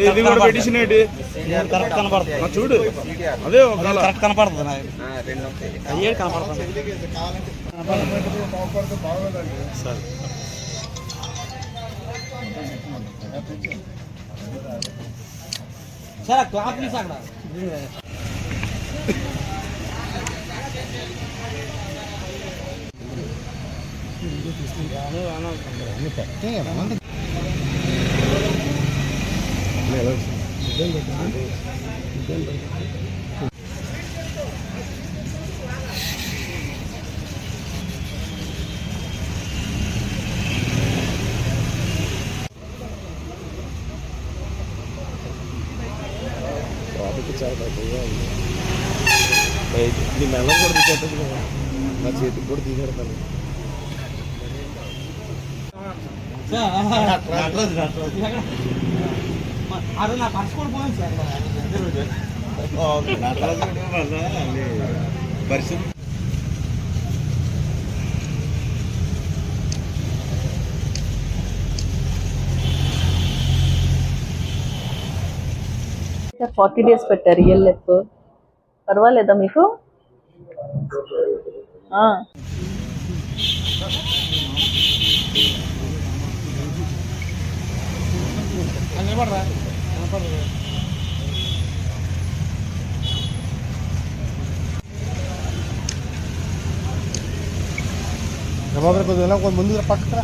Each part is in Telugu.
ఇది కూడా పెట్టించిన కరెక్ట్ కనపడుతుంది చూడు. అదే కరెక్ట్ కనపడుతుంది అయ్యే కనపడుతుంది సార్. సార్ క్లాత్ తీసి అక్కడ నీ మెల్ల కూడా తీసేటది కదా, నా చేతికి కూడా తీసేడతాను. అదే నా పర్స్ కూడా పోయింది సార్. పరిస్థితి 40 days పెట్టారు. ఈఎల్ఎఫ్ పర్వాలేదా మీకు? ముందు పక్కన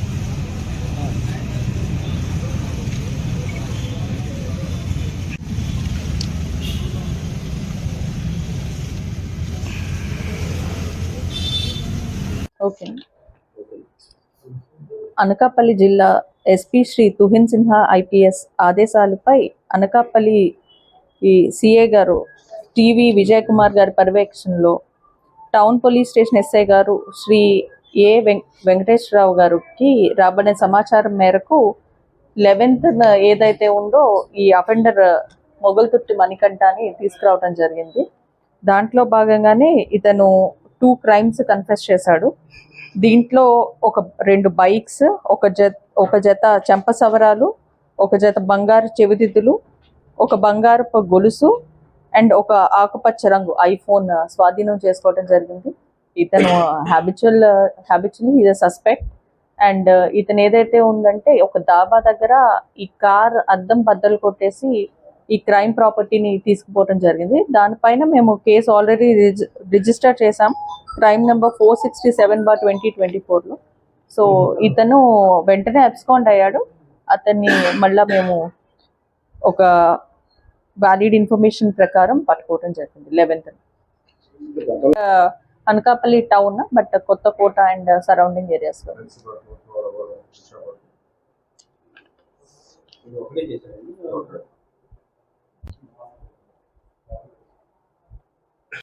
ఓకే. అనకాపల్లి జిల్లా ఎస్పీ శ్రీ తుహిన్ సిన్హా ఐపీఎస్ ఆదేశాలపై అనకాపల్లి సిఏ గారు టీవీ విజయ్ కుమార్ గారి పర్యవేక్షణలో టౌన్ పోలీస్ స్టేషన్ ఎస్ఐ గారు శ్రీ ఏ వెంకటేశ్వరరావు గారికి రాబడిన సమాచారం మేరకు 11th ఏదైతే ఉందో ఈ అఫెండర్ మొగల్తుర్తి మణికంఠని తీసుకురావడం జరిగింది. దాంట్లో భాగంగానే ఇతను 2 crimes కన్ఫెస్ చేశాడు. దీంట్లో 2 బైక్స్, ఒక జత చెంప సవరాలు, ఒక జత బంగారు చెవిదిద్దులు, ఒక బంగారపు గొలుసు అండ్ ఒక ఆకుపచ్చ రంగు ఐఫోన్ స్వాధీనం చేసుకోవడం జరిగింది. ఇతను హ్యాబిచువల్లీ ఈజ్ సస్పెక్ట్. అండ్ ఇతను ఏదైతే ఉందంటే ఒక దాబా దగ్గర ఈ కార్ అద్దం బద్దలు కొట్టేసి ఈ క్రైమ్ ప్రాపర్టీని తీసుకుపోవడం జరిగింది. దానిపైన మేము కేసు ఆల్రెడీ రిజిస్టర్ చేసాం, క్రైమ్ నెంబర్ 467/2024లో. సో ఇతను వెంటనే అబ్స్కాండ్ అయ్యాడు. అతన్ని మళ్ళా మేము ఒక వ్యాలిడ్ ఇన్ఫర్మేషన్ ప్రకారం పట్టుకోవడం జరిగింది 11th. Anakapalli town but Kothakota and surrounding areas లో.